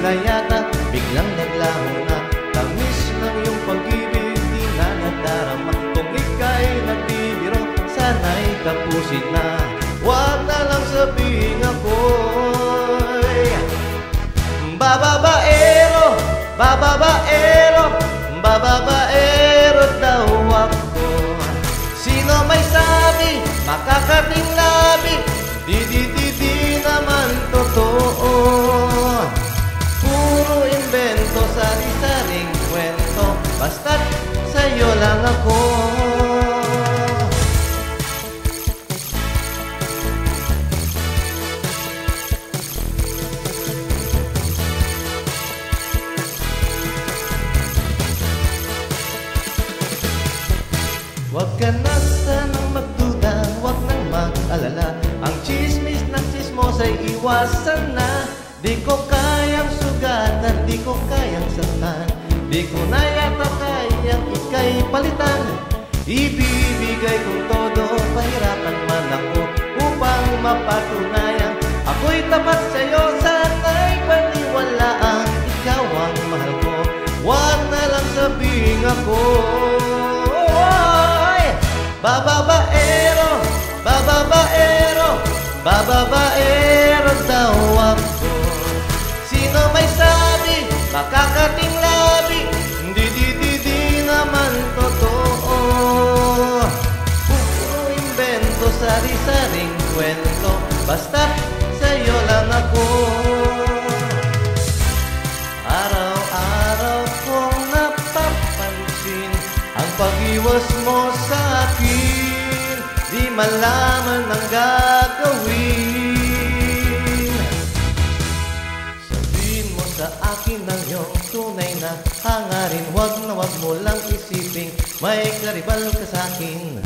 Tila yata biglang naglaho na tamis ng iyong pag-ibig, di na nadarama. Kung ika'y nagbibiro, sana'y tapusin na. Huwag na lang sabihin ako'y bababaero, bababaero, bababaero daw ako. Sino may sabi, makakating labi, di naman totoo. Puro invento, sari-saring kwento, basta't sa'yo lang ako. Huwag ka na sanang magduda, huwag nang mag-alala. Ang chismis ng chismosa'y iwasan na. Di ko kayang sugatan, di ko kayang saktan, di ko na yata kayang ika'y palitan. Ibibigay kong todo, pahirapan man ako upang mapatunayan ako'y tapat sa'yo, sana'y paniwalaan. Ikaw ang mahal ko, huwag na lang sabihin ako bababaero, bababaero, bababaero daw ako. Sino may sabi, makakating labi, di naman totoo. Puro invento, sari-saring kwento, basta't sa'yo lang ako. Araw-araw kong napapansin ang pag-iwas mo sa'kin, di malaman ang gagawin. Sabihin mo sa akin ang iyong tunay na hangarin, wag mo lang isiping may karibal ka sa'kin.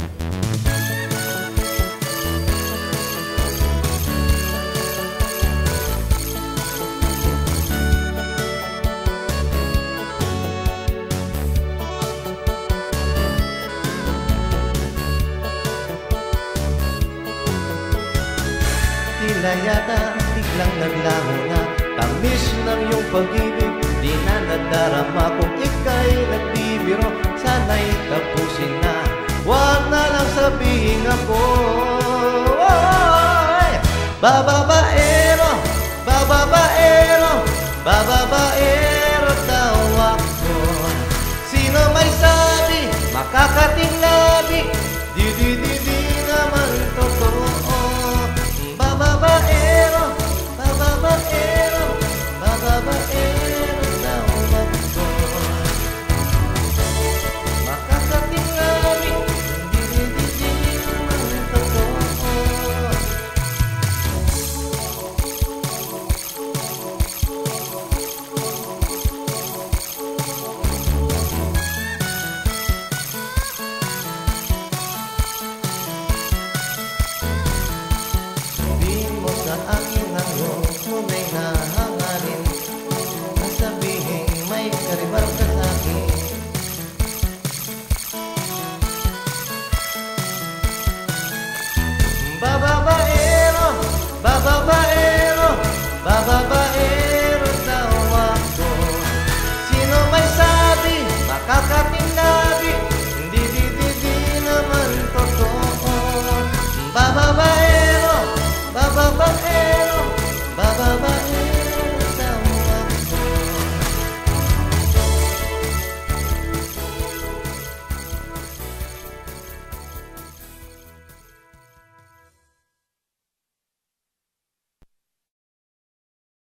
Tila yata biglang naglaho na tamis ng iyong pag-ibig, di na nadarama. Kung ika'y nagbibiro, sana'y tapusin na. Huwag na lang sabihin ako bababaero, bababaero, bababaero daw ako. Sino may sabi, makakating labi, di naman totoo. Bababaero, bababaero, bababaero daw ako. Makakating labi, di naman totoo. Sa akin ang iyong tunay na hangarin, sasabihin may karibal